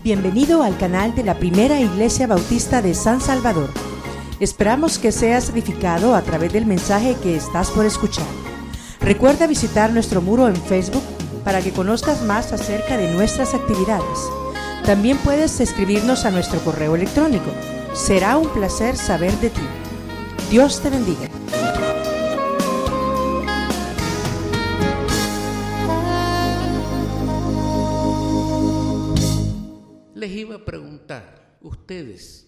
Bienvenido al canal de la Primera Iglesia Bautista de San Salvador. Esperamos que seas edificado a través del mensaje que estás por escuchar. Recuerda visitar nuestro muro en Facebook para que conozcas más acerca de nuestras actividades. También puedes escribirnos a nuestro correo electrónico. Será un placer saber de ti. Dios te bendiga. Les iba a preguntar, ¿ustedes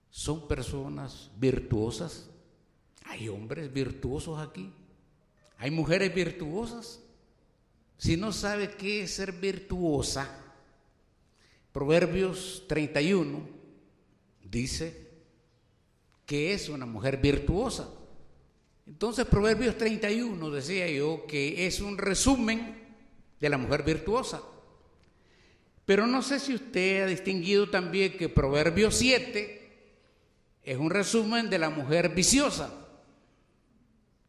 son personas virtuosas? ¿Hay hombres virtuosos aquí? ¿Hay mujeres virtuosas? Si no sabe qué es ser virtuosa, Proverbios 31 dice que es una mujer virtuosa. Entonces Proverbios 31 decía yo que es un resumen de la mujer virtuosa. Pero no sé si usted ha distinguido también que Proverbios 7 es un resumen de la mujer viciosa,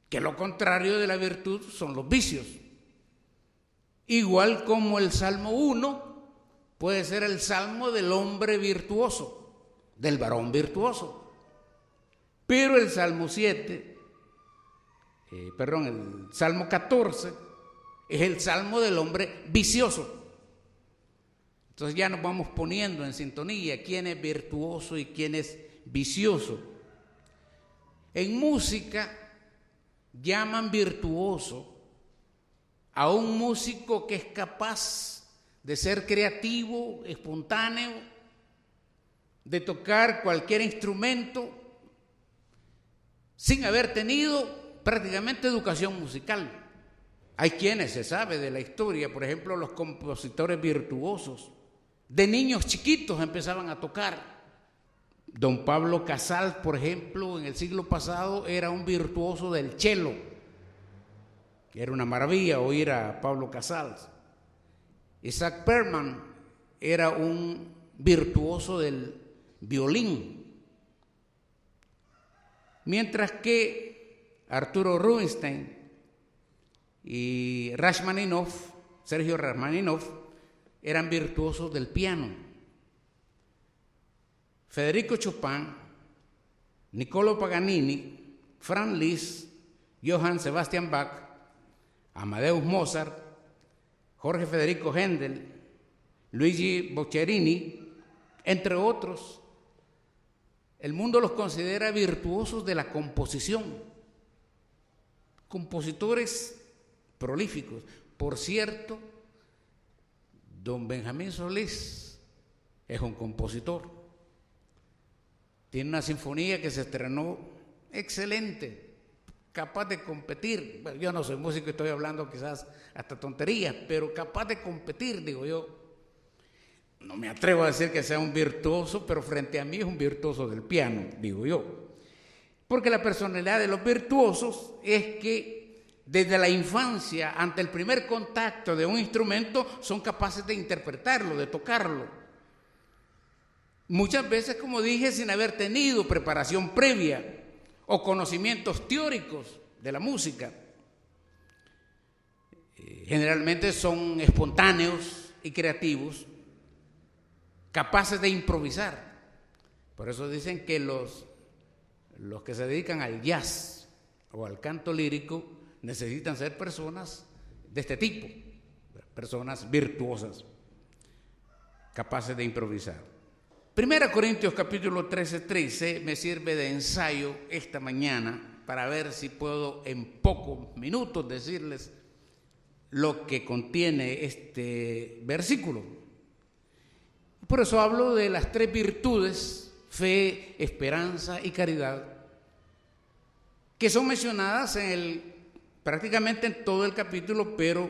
que lo contrario de la virtud son los vicios. Igual como el Salmo 1 puede ser el salmo del hombre virtuoso, del varón virtuoso. Pero el Salmo 14 es el salmo del hombre vicioso. Entonces ya nos vamos poniendo en sintonía quién es virtuoso y quién es vicioso. En música llaman virtuoso a un músico que es capaz de ser creativo, espontáneo, de tocar cualquier instrumento sin haber tenido prácticamente educación musical. Hay quienes se sabe de la historia, por ejemplo, los compositores virtuosos. De niños chiquitos empezaban a tocar. Don Pablo Casals, por ejemplo, en el siglo pasado era un virtuoso del cello. Era una maravilla oír a Pablo Casals. Isaac Perlman era un virtuoso del violín. Mientras que Arturo Rubinstein y Sergio Rachmaninoff, eran virtuosos del piano. Federico Chopin, Niccolò Paganini, Franz Liszt, Johann Sebastian Bach, Amadeus Mozart, Jorge Federico Händel, Luigi Boccherini, entre otros. El mundo los considera virtuosos de la composición, compositores prolíficos. Por cierto, don Benjamín Solís es un compositor. Tiene una sinfonía que se estrenó excelente, capaz de competir. Bueno, yo no soy músico y estoy hablando quizás hasta tonterías, pero capaz de competir, digo yo. No me atrevo a decir que sea un virtuoso, pero frente a mí es un virtuoso del piano, digo yo. Porque la personalidad de los virtuosos es que desde la infancia, ante el primer contacto de un instrumento, son capaces de interpretarlo, de tocarlo. Muchas veces, como dije, sin haber tenido preparación previa o conocimientos teóricos de la música. Generalmente son espontáneos y creativos, capaces de improvisar. Por eso dicen que los que se dedican al jazz o al canto lírico necesitan ser personas de este tipo, personas virtuosas, capaces de improvisar. 1 Corintios capítulo 13 me sirve de ensayo esta mañana para ver si puedo en pocos minutos decirles lo que contiene este versículo. Por eso hablo de las tres virtudes: fe, esperanza y caridad, que son mencionadas prácticamente en todo el capítulo, pero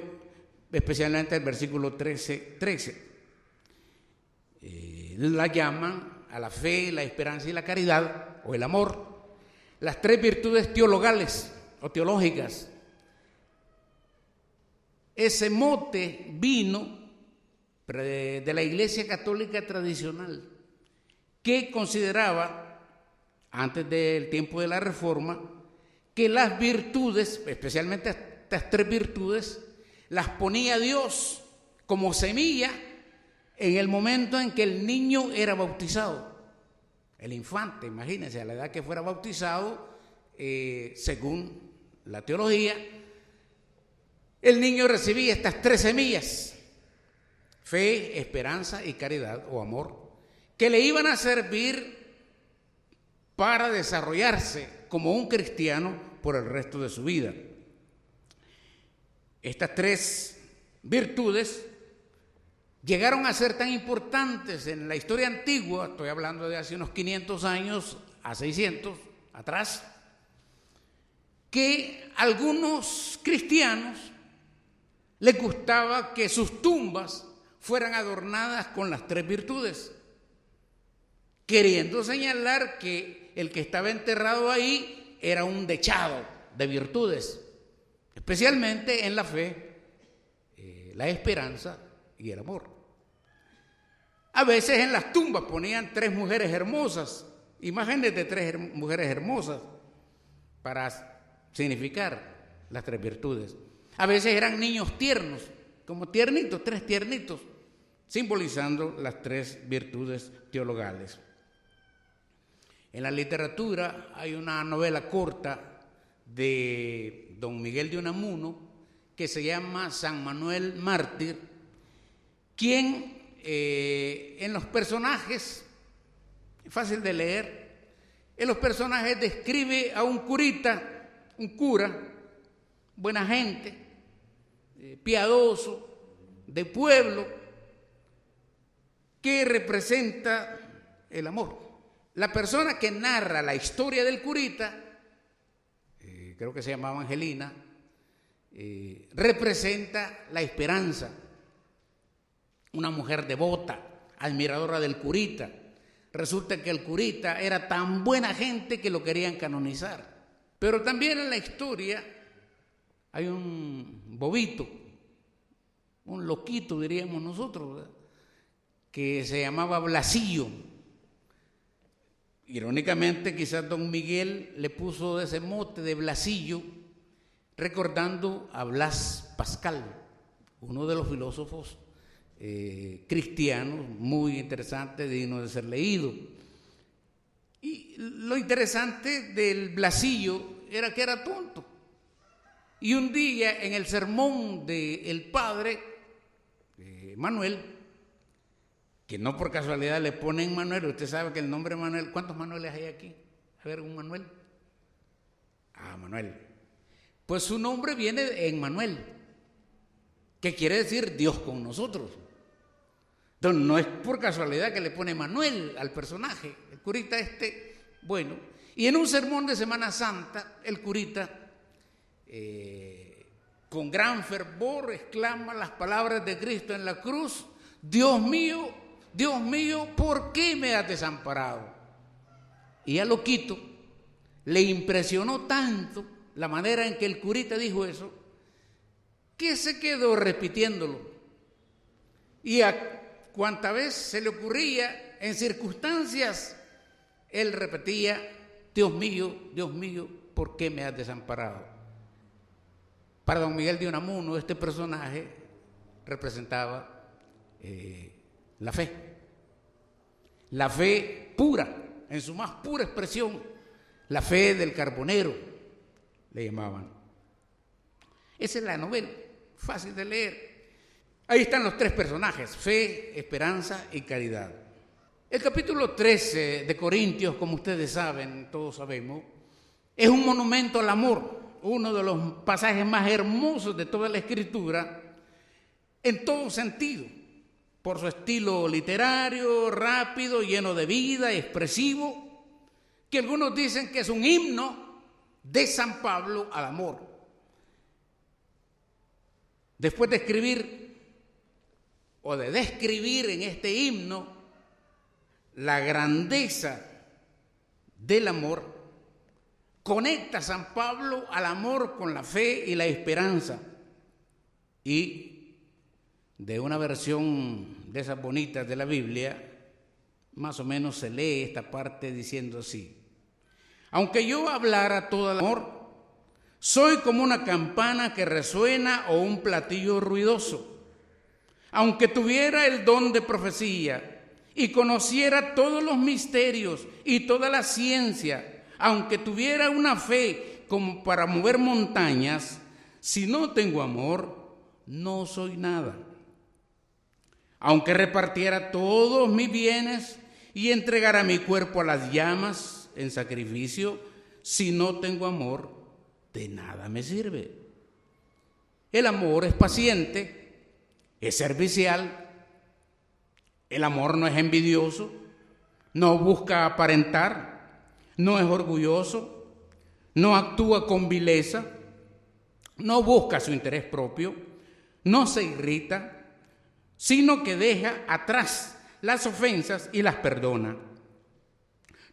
especialmente el versículo 13. La llaman a la fe, la esperanza y la caridad, o el amor, las tres virtudes teologales o teológicas. Ese mote vino de la Iglesia Católica tradicional, que consideraba, antes del tiempo de la Reforma, que las virtudes, especialmente estas tres virtudes, las ponía Dios como semilla en el momento en que el niño era bautizado. El infante, imagínense, a la edad que fuera bautizado, según la teología, el niño recibía estas 3 semillas: fe, esperanza y caridad o amor, que le iban a servir para desarrollarse como un cristiano por el resto de su vida. Estas 3 virtudes llegaron a ser tan importantes en la historia antigua, estoy hablando de hace unos 500 años a 600 atrás, que a algunos cristianos les gustaba que sus tumbas fueran adornadas con las 3 virtudes, queriendo señalar que el que estaba enterrado ahí era un dechado de virtudes, especialmente en la fe, la esperanza y el amor. A veces en las tumbas ponían 3 mujeres hermosas, imágenes de 3 mujeres hermosas, para significar las 3 virtudes. A veces eran niños tiernos, como tiernitos, 3 tiernitos, simbolizando las 3 virtudes teologales. En la literatura hay una novela corta de don Miguel de Unamuno que se llama San Manuel Mártir, quien en los personajes, fácil de leer, en los personajes describe a un curita, un cura, buena gente, piadoso, de pueblo, que representa el amor. La persona que narra la historia del curita, creo que se llamaba Angelina, representa la esperanza. Una mujer devota, admiradora del curita. Resulta que el curita era tan buena gente que lo querían canonizar. Pero también en la historia hay un bobito, un loquito diríamos nosotros, ¿verdad?, que se llamaba Blasillo. Irónicamente, quizás don Miguel le puso ese mote de Blasillo recordando a Blas Pascal, uno de los filósofos cristianos muy interesante, digno de ser leído. Y lo interesante del Blasillo era que era tonto. Y un día en el sermón del padre Manuel, que no por casualidad le ponen Manuel, usted sabe que el nombre Manuel, ¿cuántos Manueles hay aquí? A ver, un Manuel. Manuel. Pues su nombre viene en Manuel, que quiere decir Dios con nosotros. Entonces no es por casualidad que le pone Manuel al personaje, el curita bueno. Y en un sermón de Semana Santa, el curita, con gran fervor, exclama las palabras de Cristo en la cruz: Dios mío, ¿por qué me has desamparado? Y a loquito le impresionó tanto la manera en que el curita dijo eso, que se quedó repitiéndolo. Y a cuanta vez se le ocurría, en circunstancias, él repetía: Dios mío, ¿por qué me has desamparado? Para don Miguel de Unamuno, este personaje representaba la fe pura, en su más pura expresión, la fe del carbonero, le llamaban. Esa es la novela, fácil de leer. Ahí están los 3 personajes: fe, esperanza y caridad. El capítulo 13 de Corintios, como ustedes saben, todos sabemos, es un monumento al amor, uno de los pasajes más hermosos de toda la Escritura, en todo sentido, por su estilo literario, rápido, lleno de vida, expresivo, que algunos dicen que es un himno de San Pablo al amor. Después de escribir o de describir en este himno la grandeza del amor, conecta San Pablo al amor con la fe y la esperanza. Y de una versión de esas bonitas de la Biblia, más o menos se lee esta parte diciendo así: aunque yo hablara todo el amor, soy como una campana que resuena o un platillo ruidoso. aunque tuviera el don de profecía y conociera todos los misterios y toda la ciencia, aunque tuviera una fe como para mover montañas, si no tengo amor, no soy nada. Aunque repartiera todos mis bienes y entregara mi cuerpo a las llamas en sacrificio, si no tengo amor, de nada me sirve. El amor es paciente, es servicial. El amor no es envidioso, no busca aparentar, no es orgulloso, no actúa con vileza, no busca su interés propio, no se irrita, sino que deja atrás las ofensas y las perdona.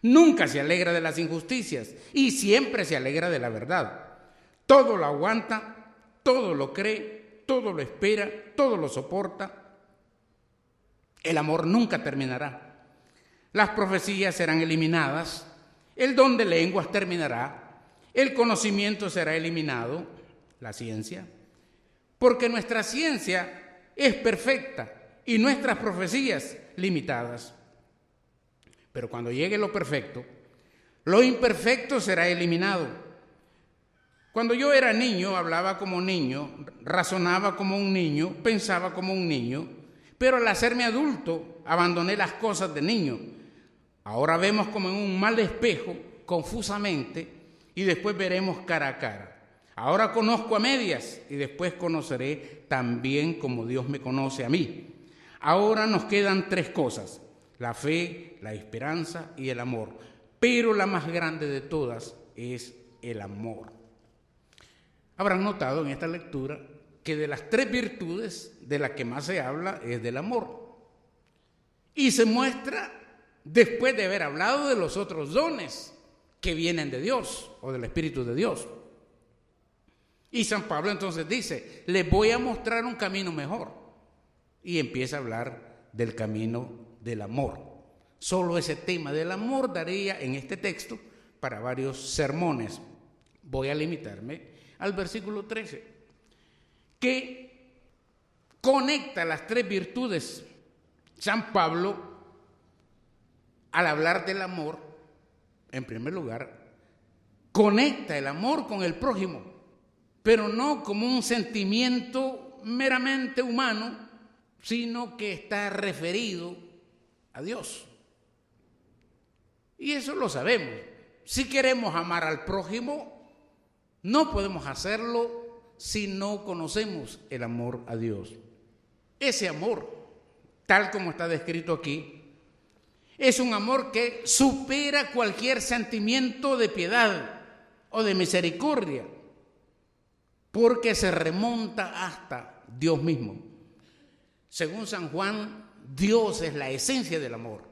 Nunca se alegra de las injusticias y siempre se alegra de la verdad. Todo lo aguanta, todo lo cree, todo lo espera, todo lo soporta. El amor nunca terminará. Las profecías serán eliminadas, el don de lenguas terminará, el conocimiento será eliminado, la ciencia, porque nuestra ciencia es perfecta y nuestras profecías limitadas. Pero cuando llegue lo perfecto, lo imperfecto será eliminado. Cuando yo era niño, hablaba como niño, razonaba como un niño, pensaba como un niño, pero al hacerme adulto, abandoné las cosas de niño. Ahora vemos como en un mal espejo, confusamente, y después veremos cara a cara. Ahora conozco a medias y después conoceré también como Dios me conoce a mí. Ahora nos quedan 3 cosas: la fe, la esperanza y el amor. Pero la más grande de todas es el amor. Habrán notado en esta lectura que de las 3 virtudes de las que más se habla es del amor. Y se muestra después de haber hablado de los otros dones que vienen de Dios o del Espíritu de Dios. Y San Pablo entonces dice, les voy a mostrar un camino mejor. Y empieza a hablar del camino del amor. Solo ese tema del amor daría en este texto para varios sermones. Voy a limitarme al versículo 13, que conecta las 3 virtudes. San Pablo, al hablar del amor, en primer lugar, conecta el amor con el prójimo, pero no como un sentimiento meramente humano, sino que está referido a Dios. Y eso lo sabemos. Si queremos amar al prójimo, no podemos hacerlo si no conocemos el amor a Dios. Ese amor, tal como está descrito aquí, es un amor que supera cualquier sentimiento de piedad o de misericordia, porque se remonta hasta Dios mismo. Según San Juan, Dios es la esencia del amor.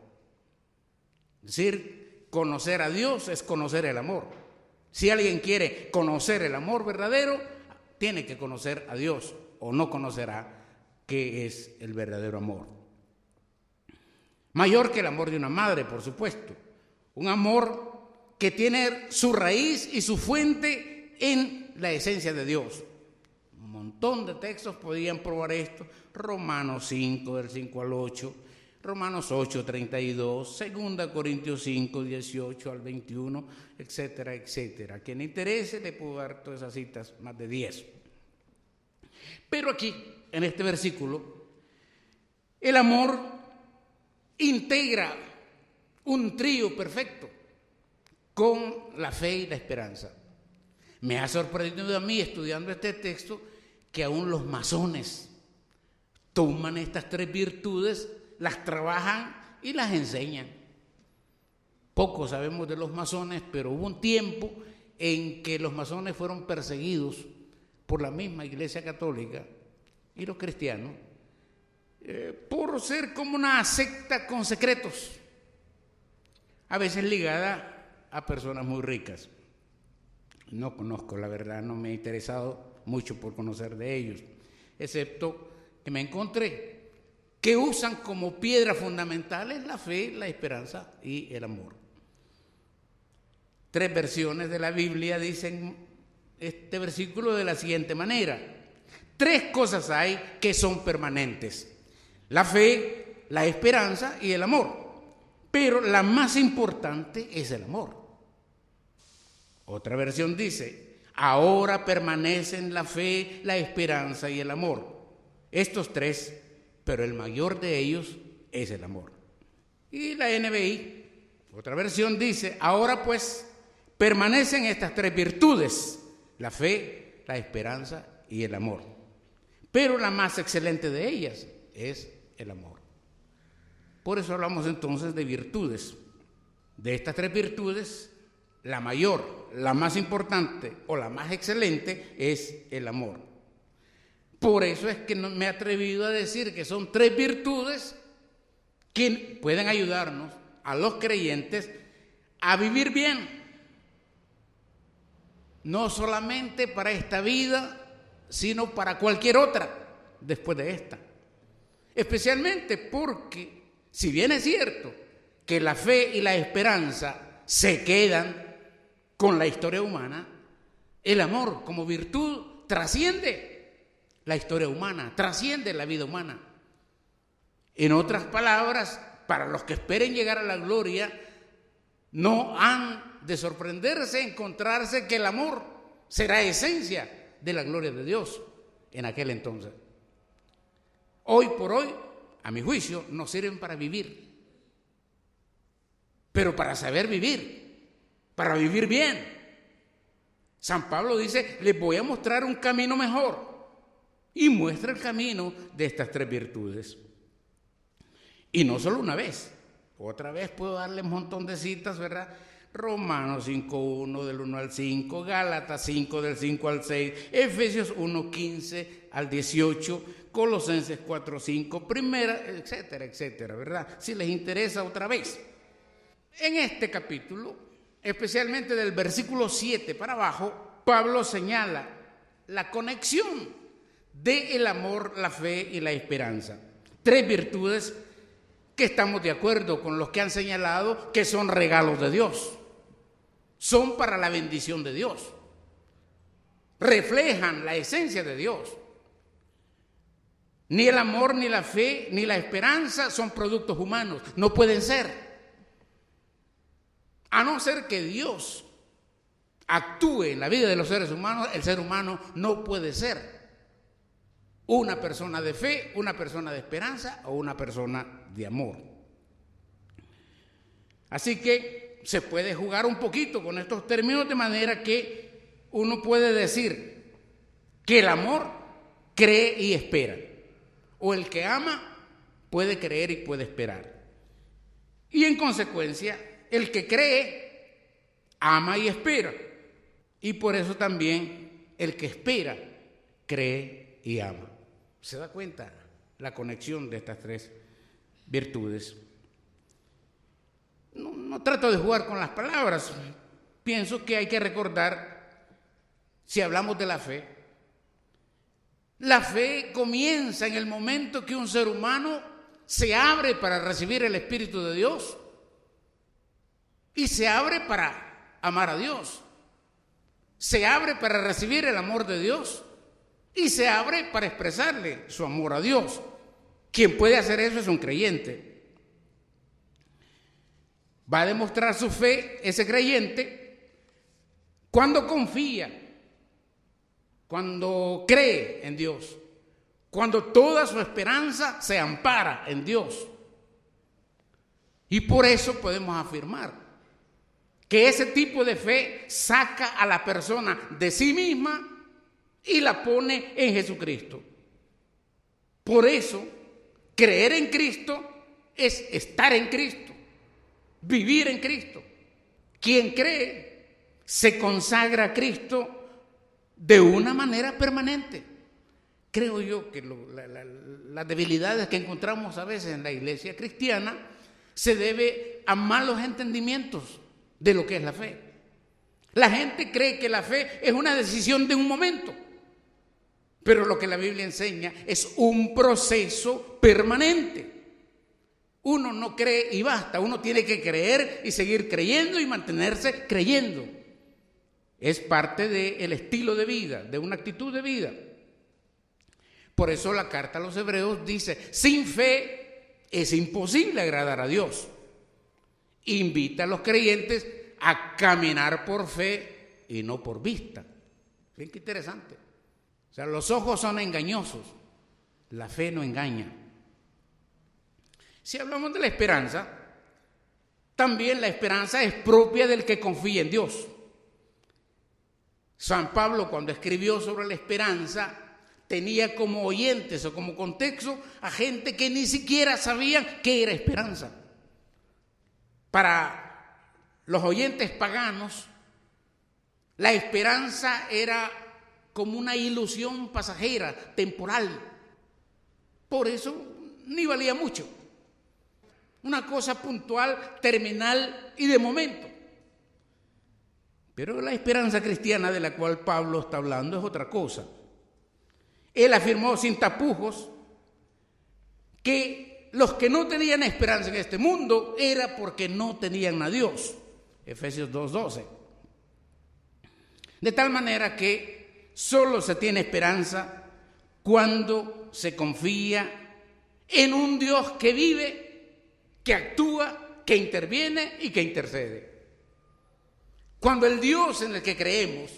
Es decir, conocer a Dios es conocer el amor. Si alguien quiere conocer el amor verdadero, tiene que conocer a Dios, o no conocerá qué es el verdadero amor. Mayor que el amor de una madre, por supuesto. Un amor que tiene su raíz y su fuente en la esencia de Dios. Un montón de textos podían probar esto. Romanos 5, del 5 al 8, Romanos 8, 32, 2 Corintios 5, 18 al 21, etcétera, etcétera. A quien le interese le puedo dar todas esas citas, más de 10. Pero aquí, en este versículo, el amor integra un trío perfecto con la fe y la esperanza. Me ha sorprendido a mí, estudiando este texto, que aún los masones toman estas 3 virtudes, las trabajan y las enseñan. Poco sabemos de los masones, pero hubo un tiempo en que los masones fueron perseguidos por la misma Iglesia Católica y los cristianos por ser como una secta con secretos, a veces ligada a personas muy ricas. No conozco, la verdad, no me he interesado mucho por conocer de ellos, excepto que me encontré que usan como piedras fundamentales la fe, la esperanza y el amor. 3 versiones de la Biblia dicen este versículo de la siguiente manera: 3 cosas hay que son permanentes. la fe, la esperanza y el amor. Pero la más importante es el amor. Otra versión dice: ahora permanecen la fe, la esperanza y el amor. Estos tres, pero el mayor de ellos es el amor. Y la NBI, otra versión dice: ahora pues permanecen estas tres virtudes, la fe, la esperanza y el amor. Pero la más excelente de ellas es el amor. Por eso hablamos entonces de virtudes. De estas tres virtudes, la mayor, la más importante o la más excelente es el amor. Por eso es que me he atrevido a decir que son tres virtudes que pueden ayudarnos a los creyentes a vivir bien. No solamente para esta vida, sino para cualquier otra después de esta. Especialmente porque, si bien es cierto que la fe y la esperanza se quedan con la historia humana, el amor como virtud trasciende la historia humana, trasciende la vida humana. En otras palabras, para los que esperen llegar a la gloria, no han de sorprenderse encontrarse que el amor será esencia de la gloria de Dios en aquel entonces. Hoy por hoy, a mi juicio, no sirven para vivir, pero para saber vivir, para vivir bien. San Pablo dice: les voy a mostrar un camino mejor, y muestra el camino de estas tres virtudes. Y no solo una vez, otra vez puedo darle un montón de citas, ¿verdad? Romanos 5:1 del 1 al 5, Gálatas 5 del 5 al 6, Efesios 1:15 al 18, Colosenses 4:5, primera, etcétera, etcétera, ¿verdad? Si les interesa otra vez. En este capítulo, especialmente del versículo 7 para abajo, Pablo señala la conexión del amor, la fe y la esperanza. Tres virtudes que estamos de acuerdo con los que han señalado que son regalos de Dios. Son para la bendición de Dios. Reflejan la esencia de Dios. Ni el amor, ni la fe, ni la esperanza son productos humanos. No pueden ser. A no ser que Dios actúe en la vida de los seres humanos, el ser humano no puede ser una persona de fe, una persona de esperanza o una persona de amor. Así que se puede jugar un poquito con estos términos, de manera que uno puede decir que el amor cree y espera, o el que ama puede creer y puede esperar. Y en consecuencia, el que cree ama y espera, y por eso también el que espera cree y ama. ¿Se da cuenta la conexión de estas tres virtudes? No trato de jugar con las palabras. Pienso que hay que recordar, si hablamos de la fe comienza en el momento que un ser humano se abre para recibir el Espíritu de Dios y se abre para amar a Dios, se abre para recibir el amor de Dios y se abre para expresarle su amor a Dios. Quien puede hacer eso es un creyente. Va a demostrar su fe ese creyente cuando confía, cuando cree en Dios, cuando toda su esperanza se ampara en Dios. Y por eso podemos afirmar que ese tipo de fe saca a la persona de sí misma y la pone en Jesucristo. Por eso, creer en Cristo es estar en Cristo, vivir en Cristo. Quien cree se consagra a Cristo de una manera permanente. Creo yo que las debilidades que encontramos a veces en la iglesia cristiana se debe a malos entendimientos de lo que es la fe. La gente cree que la fe es una decisión de un momento, pero lo que la Biblia enseña es un proceso permanente. Uno no cree y basta, uno tiene que creer y seguir creyendo y mantenerse creyendo. Es parte del estilo de vida, de una actitud de vida. Por eso la carta a los Hebreos dice, sin fe es imposible agradar a Dios. Invita a los creyentes a caminar por fe y no por vista. Bien, qué interesante. O sea, los ojos son engañosos, la fe no engaña. Si hablamos de la esperanza, también la esperanza es propia del que confía en Dios. San Pablo, cuando escribió sobre la esperanza, tenía como oyentes o como contexto a gente que ni siquiera sabían qué era esperanza. Para los oyentes paganos, la esperanza era como una ilusión pasajera, temporal. Por eso ni valía mucho. Una cosa puntual, terminal y de momento. Pero la esperanza cristiana de la cual Pablo está hablando es otra cosa. Él afirmó sin tapujos que los que no tenían esperanza en este mundo era porque no tenían a Dios. Efesios 2:12. De tal manera que solo se tiene esperanza cuando se confía en un Dios que vive, que actúa, que interviene y que intercede. Cuando el Dios en el que creemos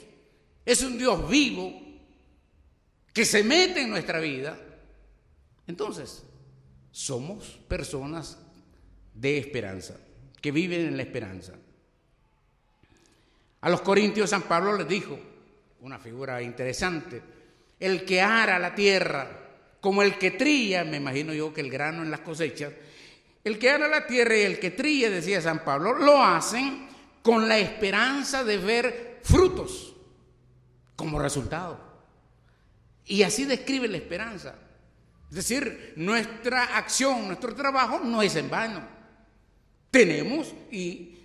es un Dios vivo, que se mete en nuestra vida, entonces somos personas de esperanza, que viven en la esperanza. A los corintios San Pablo les dijo, una figura interesante, el que ara la tierra como el que trilla, me imagino yo que el grano en las cosechas, el que ara la tierra y el que trilla, decía San Pablo, lo hacen con la esperanza de ver frutos como resultado. Y así describe la esperanza. Es decir, nuestra acción, nuestro trabajo no es en vano. Tenemos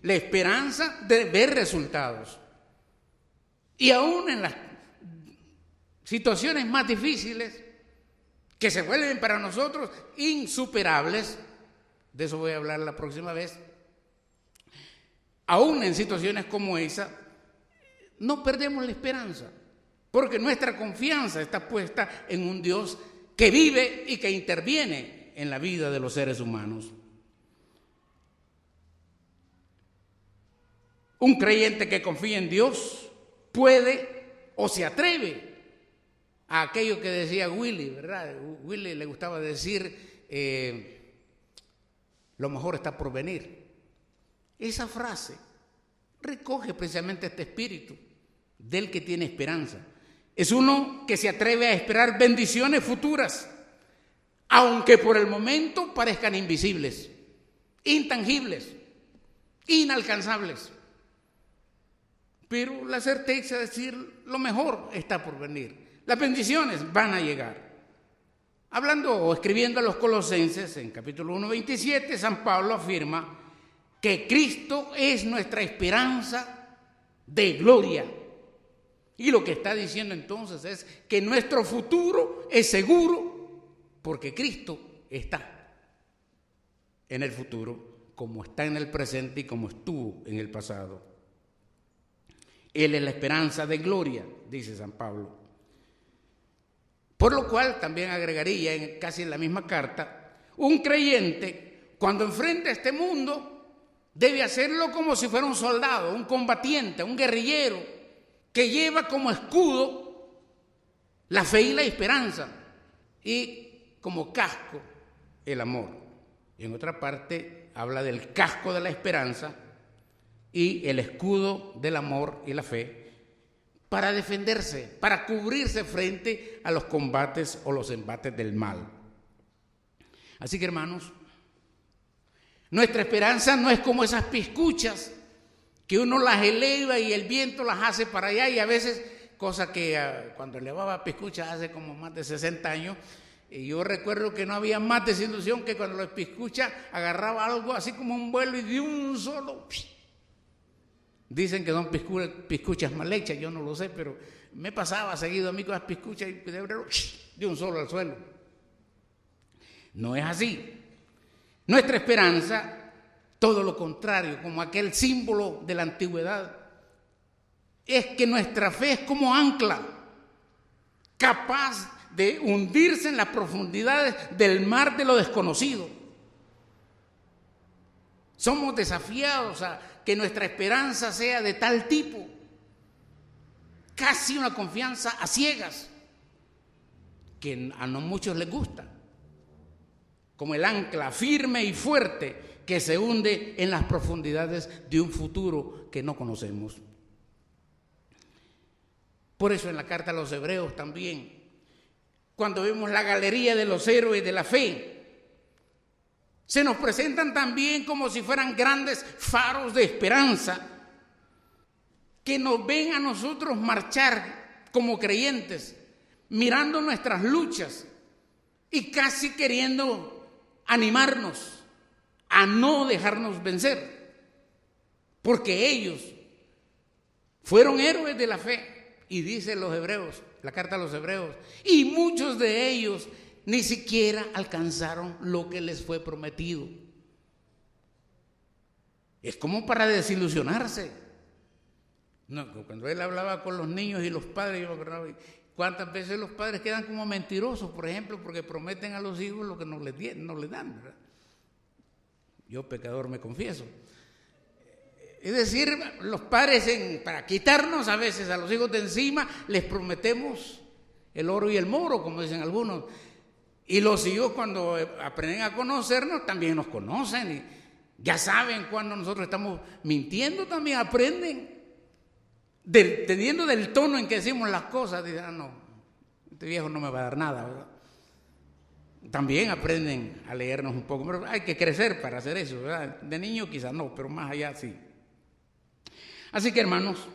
la esperanza de ver resultados. Y aún en las situaciones más difíciles, que se vuelven para nosotros insuperables, de eso voy a hablar la próxima vez, aún en situaciones como esa, no perdemos la esperanza. Porque nuestra confianza está puesta en un Dios que vive y que interviene en la vida de los seres humanos. Un creyente que confía en Dios puede o se atreve a aquello que decía Willy, ¿verdad? Willy le gustaba decir, lo mejor está por venir. Esa frase recoge precisamente este espíritu del que tiene esperanza. Es uno que se atreve a esperar bendiciones futuras, aunque por el momento parezcan invisibles, intangibles, inalcanzables. Pero la certeza de decir lo mejor está por venir. Las bendiciones van a llegar. Hablando o escribiendo a los Colosenses, en capítulo 1:27, San Pablo afirma que Cristo es nuestra esperanza de gloria. Y lo que está diciendo entonces es que nuestro futuro es seguro porque Cristo está en el futuro como está en el presente y como estuvo en el pasado. Él es la esperanza de gloria, dice San Pablo. Por lo cual también agregaría casi en la misma carta, un creyente cuando enfrenta este mundo debe hacerlo como si fuera un soldado, un combatiente, un guerrillero, que lleva como escudo la fe y la esperanza y como casco el amor. Y en otra parte habla del casco de la esperanza y el escudo del amor y la fe para defenderse, para cubrirse frente a los combates o los embates del mal. Así que, hermanos, nuestra esperanza no es como esas piscuchas que uno las eleva y el viento las hace para allá, y a veces, cosa que cuando elevaba piscuchas hace como más de 60 años, y yo recuerdo que no había más desilusión que cuando los piscuchas agarraba algo así como un vuelo y de un solo, dicen que son piscuchas mal hechas, yo no lo sé, pero me pasaba seguido a mí con las piscuchas y de un solo al suelo. No es así. Nuestra esperanza, todo lo contrario, como aquel símbolo de la antigüedad, es que nuestra fe es como ancla, capaz de hundirse en las profundidades del mar de lo desconocido. Somos desafiados a que nuestra esperanza sea de tal tipo, casi una confianza a ciegas, que a no muchos les gusta, como el ancla firme y fuerte que se hunde en las profundidades de un futuro que no conocemos. Por eso en la carta a los Hebreos también, cuando vemos la galería de los héroes de la fe, se nos presentan también como si fueran grandes faros de esperanza que nos ven a nosotros marchar como creyentes, mirando nuestras luchas y casi queriendo animarnos a no dejarnos vencer, porque ellos fueron héroes de la fe, y dice los Hebreos, la carta a los Hebreos, y muchos de ellos ni siquiera alcanzaron lo que les fue prometido. Es como para desilusionarse. No, cuando él hablaba con los niños y los padres, yo me acordaba, ¿cuántas veces los padres quedan como mentirosos, por ejemplo, porque prometen a los hijos lo que no les dan, ¿verdad? Yo, pecador, me confieso. Es decir, los padres, para quitarnos a veces a los hijos de encima, les prometemos el oro y el moro, como dicen algunos. Y los hijos, cuando aprenden a conocernos, también nos conocen y ya saben cuando nosotros estamos mintiendo, también aprenden. Teniendo del tono en que decimos las cosas, dicen, no, este viejo no me va a dar nada, ¿verdad? También aprenden a leernos un poco, pero hay que crecer para hacer eso, ¿verdad? De niño quizás no, pero más allá sí. Así que, hermanos,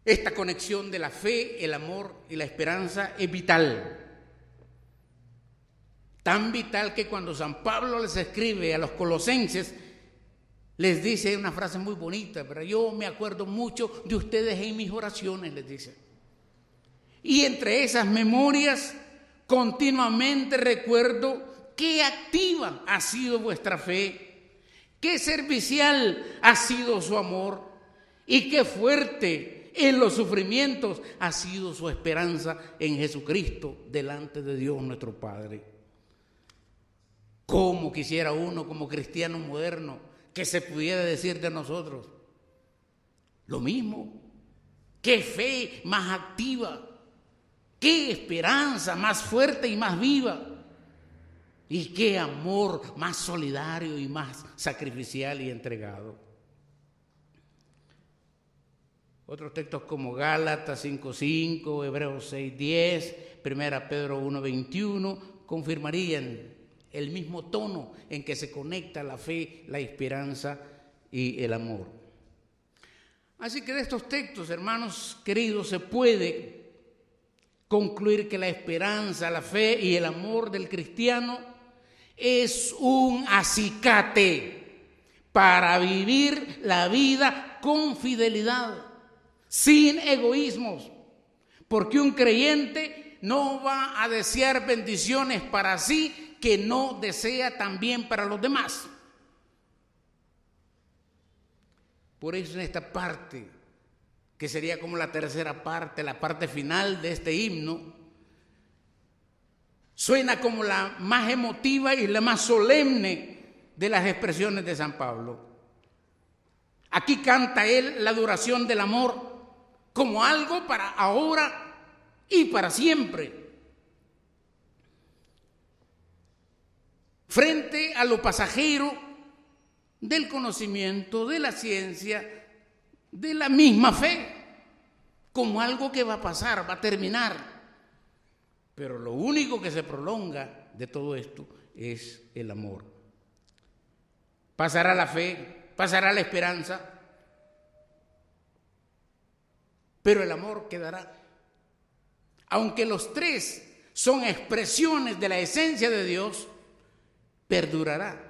esta conexión de la fe, el amor y la esperanza es vital. Tan vital que cuando San Pablo les escribe a los colosenses, les dice una frase muy bonita, pero yo me acuerdo mucho de ustedes en mis oraciones, les dice. Y entre esas memorias, continuamente recuerdo qué activa ha sido vuestra fe, qué servicial ha sido su amor y qué fuerte en los sufrimientos ha sido su esperanza en Jesucristo delante de Dios nuestro Padre. ¿Cómo quisiera uno como cristiano moderno que se pudiera decir de nosotros lo mismo? ¡Qué fe más activa! ¡Qué esperanza más fuerte y más viva! ¡Y qué amor más solidario y más sacrificial y entregado! Otros textos como Gálatas 5:5, Hebreos 6:10, 1 Pedro 1:21 confirmarían el mismo tono en que se conecta la fe, la esperanza y el amor. Así que de estos textos, hermanos queridos, se puede concluir que la esperanza, la fe y el amor del cristiano es un acicate para vivir la vida con fidelidad, sin egoísmos, porque un creyente no va a desear bendiciones para sí que no desea también para los demás. Por eso en esta parte, que sería como la tercera parte, la parte final de este himno, suena como la más emotiva y la más solemne de las expresiones de San Pablo. Aquí canta él la duración del amor como algo para ahora y para siempre. Frente a lo pasajero del conocimiento, de la ciencia, de la misma fe, como algo que va a pasar, va a terminar. Pero lo único que se prolonga de todo esto es el amor. Pasará la fe, pasará la esperanza, pero el amor quedará. Aunque los tres son expresiones de la esencia de Dios, perdurará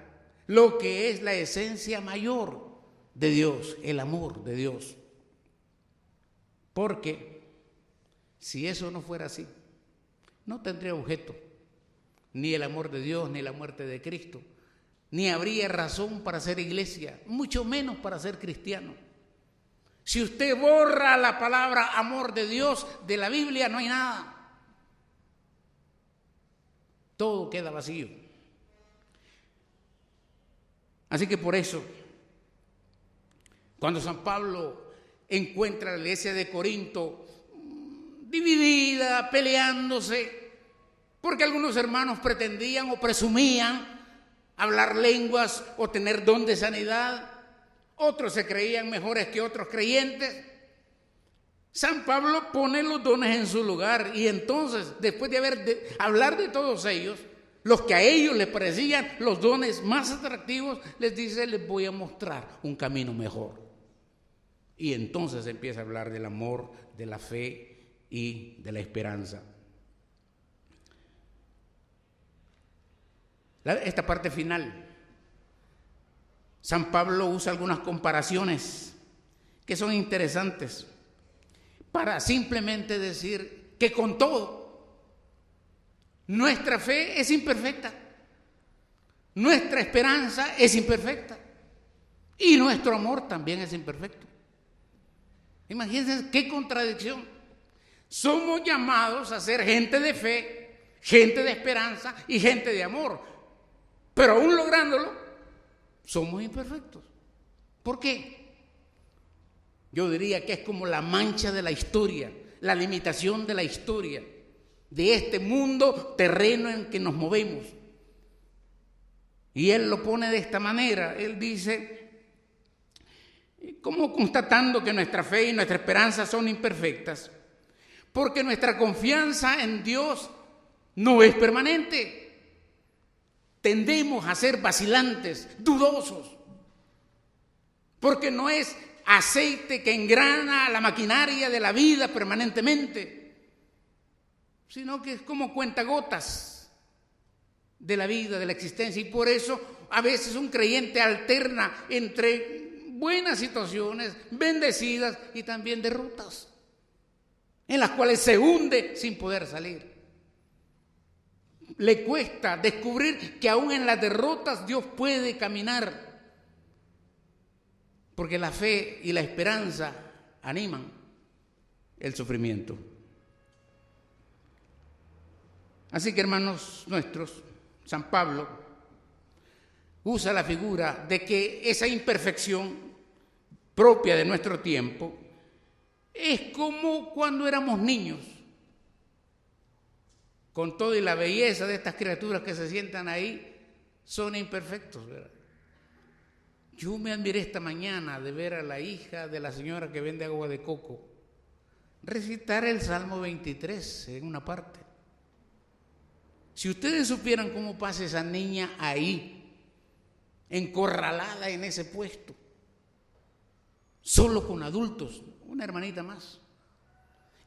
lo que es la esencia mayor de Dios, el amor de Dios. Porque si eso no fuera así, no tendría objeto ni el amor de Dios, ni la muerte de Cristo, ni habría razón para ser iglesia, mucho menos para ser cristiano. Si usted borra la palabra amor de Dios de la Biblia, no hay nada. todo queda vacío. Así que por eso, cuando San Pablo encuentra a la iglesia de Corinto dividida, peleándose, porque algunos hermanos pretendían o presumían hablar lenguas o tener don de sanidad, otros se creían mejores que otros creyentes, San Pablo pone los dones en su lugar y entonces, después de hablar de todos ellos, los que a ellos les parecían los dones más atractivos, les dice: les voy a mostrar un camino mejor. Y entonces empieza a hablar del amor, de la fe y de la esperanza. Esta parte final, San Pablo usa algunas comparaciones que son interesantes para simplemente decir que con todo, nuestra fe es imperfecta, nuestra esperanza es imperfecta y nuestro amor también es imperfecto. Imagínense qué contradicción. Somos llamados a ser gente de fe, gente de esperanza y gente de amor, pero aún lográndolo, somos imperfectos. ¿Por qué? Yo diría que es como la mancha de la historia, la limitación de la historia, de este mundo terreno en que nos movemos. Y él lo pone de esta manera. Él dice, como constatando que nuestra fe y nuestra esperanza son imperfectas, porque nuestra confianza en Dios no es permanente. Tendemos a ser vacilantes, dudosos, porque no es aceite que engrana la maquinaria de la vida permanentemente, sino que es como cuentagotas de la vida, de la existencia. Y por eso a veces un creyente alterna entre buenas situaciones, bendecidas, y también derrotas, en las cuales se hunde sin poder salir. Le cuesta descubrir que aún en las derrotas Dios puede caminar, porque la fe y la esperanza animan el sufrimiento. Así que, hermanos nuestros, San Pablo usa la figura de que esa imperfección propia de nuestro tiempo es como cuando éramos niños, con todo y la belleza de estas criaturas que se sientan ahí, son imperfectos, ¿verdad? Yo me admiré esta mañana de ver a la hija de la señora que vende agua de coco recitar el Salmo 23 en una parte. Si ustedes supieran cómo pasa esa niña ahí, encorralada en ese puesto, solo con adultos, una hermanita más,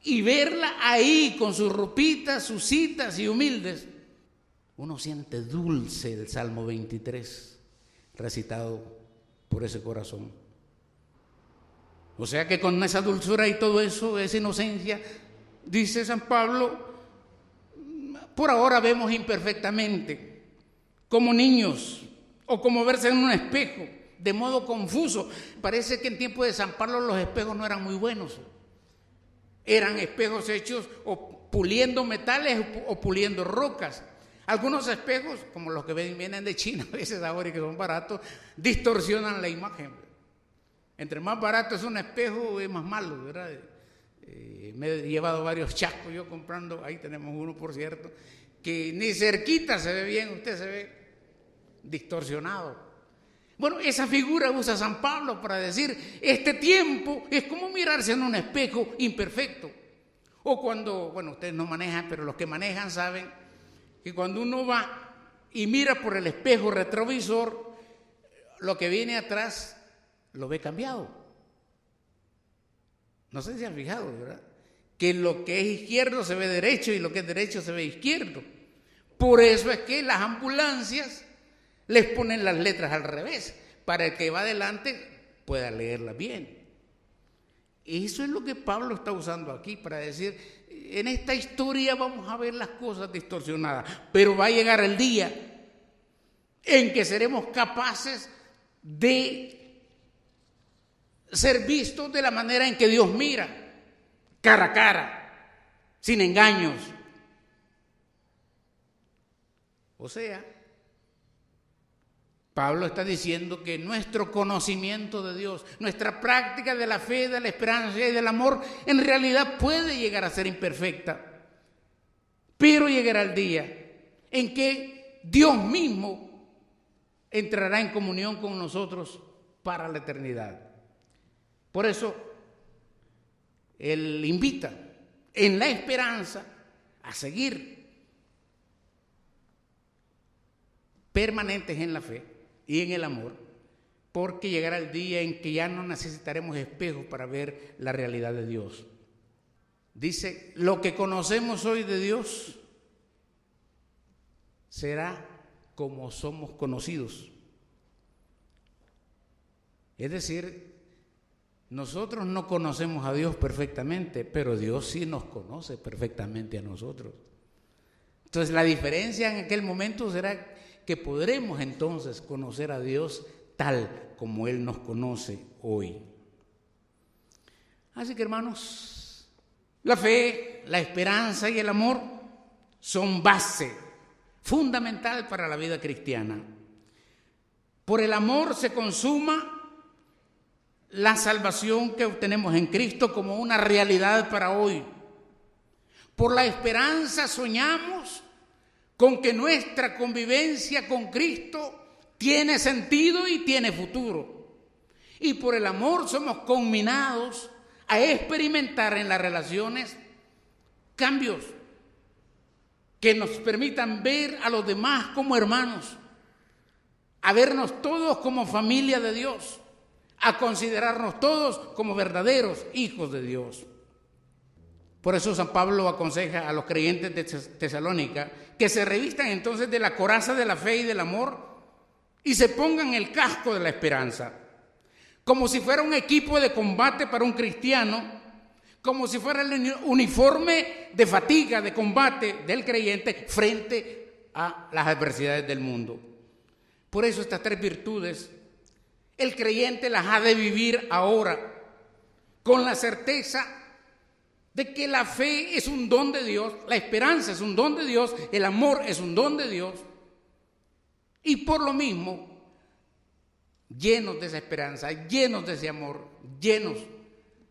y verla ahí con sus ropitas, sus citas y humildes, uno siente dulce el Salmo 23 recitado por ese corazón. O sea que con esa dulzura y todo eso, esa inocencia, dice San Pablo, por ahora vemos imperfectamente, como niños, o como verse en un espejo, de modo confuso. Parece que en tiempo de San Pablo los espejos no eran muy buenos. Eran espejos hechos o puliendo metales o puliendo rocas. Algunos espejos, como los que vienen de China a veces ahora y que son baratos, distorsionan la imagen. Entre más barato es un espejo, es más malo, ¿verdad? Me he llevado varios chascos yo comprando, ahí tenemos uno por cierto, que ni cerquita se ve bien, usted se ve distorsionado. Bueno, esa figura usa San Pablo para decir, este tiempo es como mirarse en un espejo imperfecto. O cuando, bueno, ustedes no manejan, pero los que manejan saben que cuando uno va y mira por el espejo retrovisor, lo que viene atrás lo ve cambiado. No sé si han fijado, ¿verdad? Que lo que es izquierdo se ve derecho y lo que es derecho se ve izquierdo. Por eso es que las ambulancias les ponen las letras al revés, para el que va adelante pueda leerlas bien. Eso es lo que Pablo está usando aquí para decir, en esta historia vamos a ver las cosas distorsionadas, pero va a llegar el día en que seremos capaces de ser vistos de la manera en que Dios mira, cara a cara, sin engaños. O sea, Pablo está diciendo que nuestro conocimiento de Dios, nuestra práctica de la fe, de la esperanza y del amor, en realidad puede llegar a ser imperfecta. Pero llegará el día en que Dios mismo entrará en comunión con nosotros para la eternidad. Por eso, Él invita en la esperanza a seguir permanentes en la fe y en el amor, porque llegará el día en que ya no necesitaremos espejos para ver la realidad de Dios. Dice, lo que conocemos hoy de Dios será como somos conocidos. Es decir, nosotros no conocemos a Dios perfectamente, pero Dios sí nos conoce perfectamente a nosotros. Entonces la diferencia en aquel momento será que podremos entonces conocer a Dios tal como Él nos conoce hoy. Así que, hermanos, la fe, la esperanza y el amor son base fundamental para la vida cristiana. Por el amor se consuma la salvación que obtenemos en Cristo como una realidad para hoy. Por la esperanza soñamos con que nuestra convivencia con Cristo tiene sentido y tiene futuro. Y por el amor somos conminados a experimentar en las relaciones cambios que nos permitan ver a los demás como hermanos, a vernos todos como familia de Dios, a considerarnos todos como verdaderos hijos de Dios. Por eso San Pablo aconseja a los creyentes de Tesalónica que se revistan entonces de la coraza de la fe y del amor y se pongan el casco de la esperanza, como si fuera un equipo de combate para un cristiano, como si fuera el uniforme de fatiga, de combate del creyente frente a las adversidades del mundo. Por eso estas tres virtudes el creyente las ha de vivir ahora, con la certeza de que la fe es un don de Dios, la esperanza es un don de Dios, el amor es un don de Dios, y por lo mismo, llenos de esa esperanza, llenos de ese amor, llenos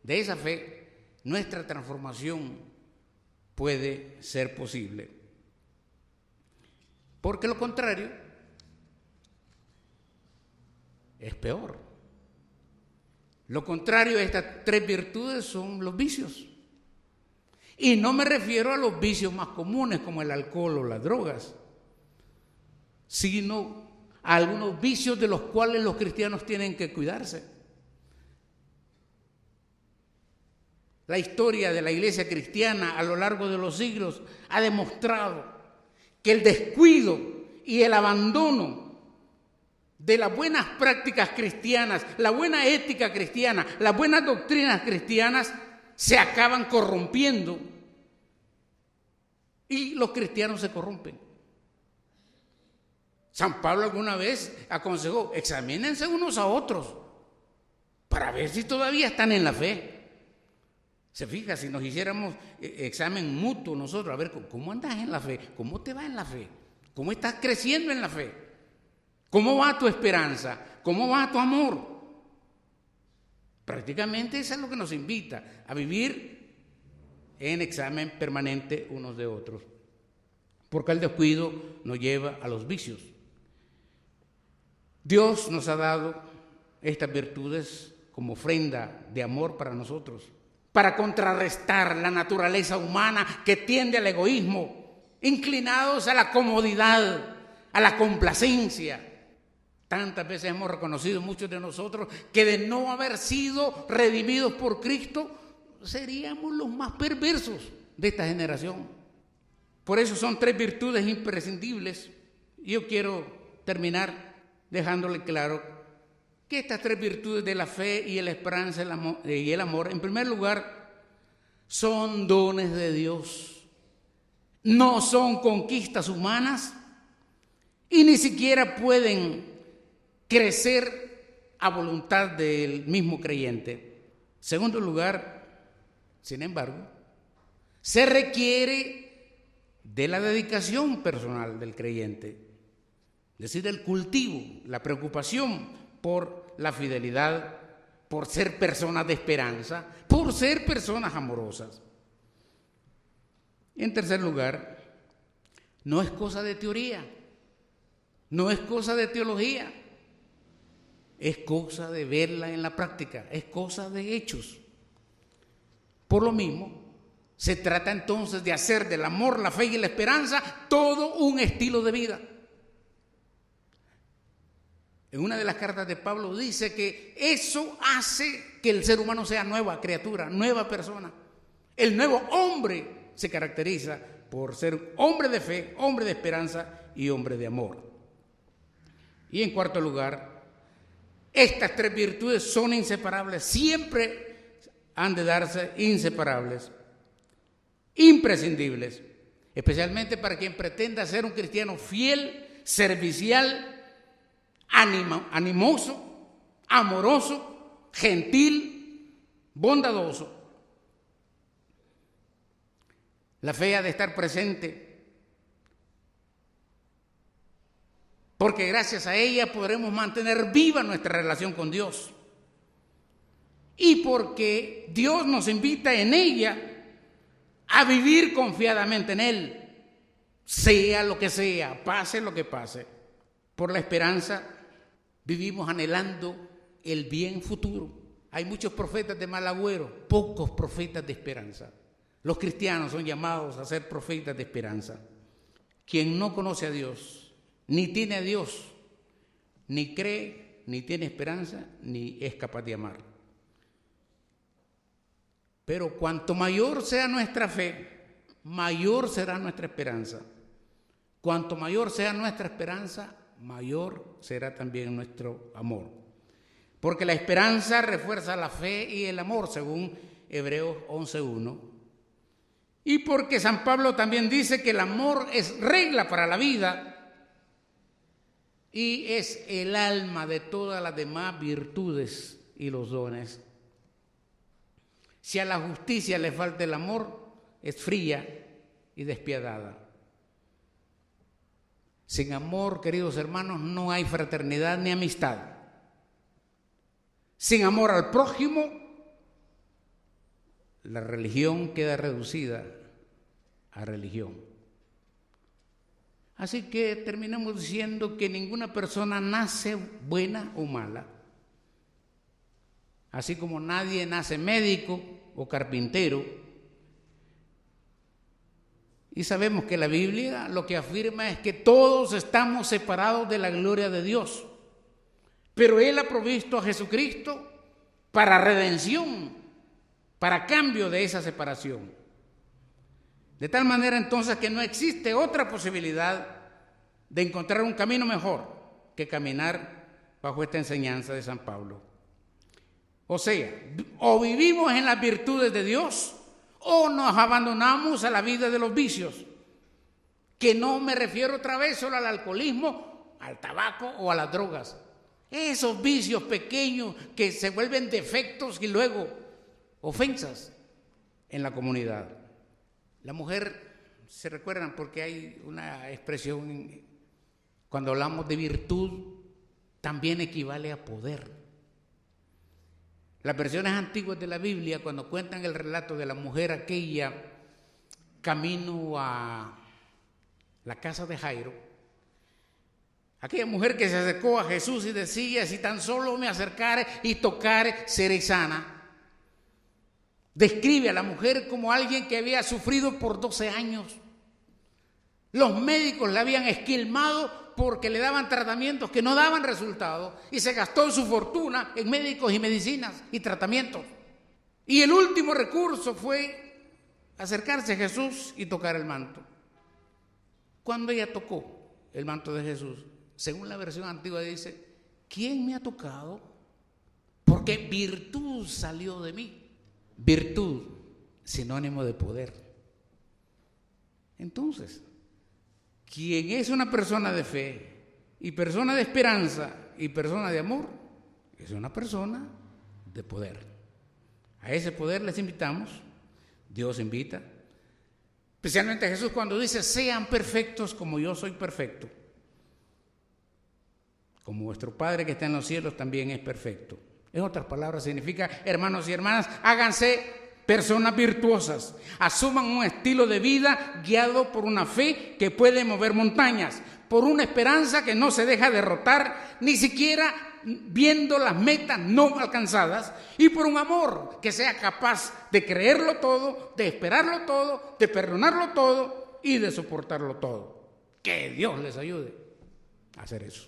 de esa fe, nuestra transformación puede ser posible. Porque lo contrario es peor. Lo contrario a estas tres virtudes son los vicios. Y no me refiero a los vicios más comunes como el alcohol o las drogas, sino a algunos vicios de los cuales los cristianos tienen que cuidarse. La historia de la iglesia cristiana a lo largo de los siglos ha demostrado que el descuido y el abandono de las buenas prácticas cristianas, la buena ética cristiana, las buenas doctrinas cristianas se acaban corrompiendo y los cristianos se corrompen. San Pablo alguna vez aconsejó, examínense unos a otros para ver si todavía están en la fe. Se fija, si nos hiciéramos examen mutuo nosotros, a ver, ¿cómo andas en la fe? ¿Cómo te va en la fe? ¿Cómo estás creciendo en la fe? ¿Cómo va tu esperanza? ¿Cómo va tu amor? Prácticamente eso es lo que nos invita a vivir en examen permanente unos de otros, porque el descuido nos lleva a los vicios. Dios nos ha dado estas virtudes como ofrenda de amor para nosotros, para contrarrestar la naturaleza humana que tiende al egoísmo, inclinados a la comodidad, a la complacencia. Tantas veces hemos reconocido muchos de nosotros que de no haber sido redimidos por Cristo, seríamos los más perversos de esta generación. Por eso son tres virtudes imprescindibles. Yo quiero terminar dejándole claro que estas tres virtudes de la fe y la esperanza y el amor, en primer lugar, son dones de Dios. No son conquistas humanas y ni siquiera pueden crecer a voluntad del mismo creyente. Segundo lugar, sin embargo, se requiere de la dedicación personal del creyente, es decir, el cultivo, la preocupación por la fidelidad, por ser personas de esperanza, por ser personas amorosas. En tercer lugar, no es cosa de teoría, no es cosa de teología, es cosa de verla en la práctica, es cosa de hechos. Por lo mismo, se trata entonces de hacer del amor, la fe y la esperanza todo un estilo de vida. En una de las cartas de Pablo dice que eso hace que el ser humano sea nueva criatura, nueva persona. El nuevo hombre se caracteriza por ser hombre de fe, hombre de esperanza y hombre de amor. Y en cuarto lugar, estas tres virtudes son inseparables, siempre han de darse inseparables, imprescindibles, especialmente para quien pretenda ser un cristiano fiel, servicial, animoso, amoroso, gentil, bondadoso. La fe ha de estar presente, porque gracias a ella podremos mantener viva nuestra relación con Dios. Y porque Dios nos invita en ella a vivir confiadamente en Él, sea lo que sea, pase lo que pase. Por la esperanza vivimos anhelando el bien futuro. Hay muchos profetas de mal agüero, pocos profetas de esperanza. Los cristianos son llamados a ser profetas de esperanza. Quien no conoce a Dios, ni tiene a Dios, ni cree, ni tiene esperanza, ni es capaz de amar. Pero cuanto mayor sea nuestra fe, mayor será nuestra esperanza. Cuanto mayor sea nuestra esperanza, mayor será también nuestro amor. Porque la esperanza refuerza la fe y el amor, según Hebreos 11:1. Y porque San Pablo también dice que el amor es regla para la vida y es el alma de todas las demás virtudes y los dones. Si a la justicia le falta el amor, es fría y despiadada. Sin amor, queridos hermanos, no hay fraternidad ni amistad. Sin amor al prójimo, la religión queda reducida a religión. Así que terminamos diciendo que ninguna persona nace buena o mala. Así como nadie nace médico o carpintero. Y sabemos que la Biblia lo que afirma es que todos estamos separados de la gloria de Dios. Pero Él ha provisto a Jesucristo para redención, para cambio de esa separación. De tal manera entonces que no existe otra posibilidad de encontrar un camino mejor que caminar bajo esta enseñanza de San Pablo. O sea, o vivimos en las virtudes de Dios o nos abandonamos a la vida de los vicios, que no me refiero otra vez solo al alcoholismo, al tabaco o a las drogas. Esos vicios pequeños que se vuelven defectos y luego ofensas en la comunidad. La mujer, se recuerdan porque hay una expresión, cuando hablamos de virtud, también equivale a poder. Las versiones antiguas de la Biblia, cuando cuentan el relato de la mujer aquella camino a la casa de Jairo, aquella mujer que se acercó a Jesús y decía: si tan solo me acercare y tocare, seré sana. Describe a la mujer como alguien que había sufrido por 12 años. Los médicos la habían esquilmado porque le daban tratamientos que no daban resultado y se gastó su fortuna en médicos y medicinas y tratamientos. Y el último recurso fue acercarse a Jesús y tocar el manto. Cuando ella tocó el manto de Jesús, según la versión antigua dice: ¿quién me ha tocado? Porque virtud salió de mí. Virtud, sinónimo de poder. Entonces, quien es una persona de fe y persona de esperanza y persona de amor, es una persona de poder. A ese poder les invitamos, Dios invita, Especialmente Jesús cuando dice, sean perfectos como yo soy perfecto. Como vuestro Padre que está en los cielos también es perfecto. En otras palabras significa, hermanos y hermanas, háganse personas virtuosas. Asuman un estilo de vida guiado por una fe que puede mover montañas, por una esperanza que no se deja derrotar, ni siquiera viendo las metas no alcanzadas, y por un amor que sea capaz de creerlo todo, de esperarlo todo, de perdonarlo todo y de soportarlo todo. Que Dios les ayude a hacer eso.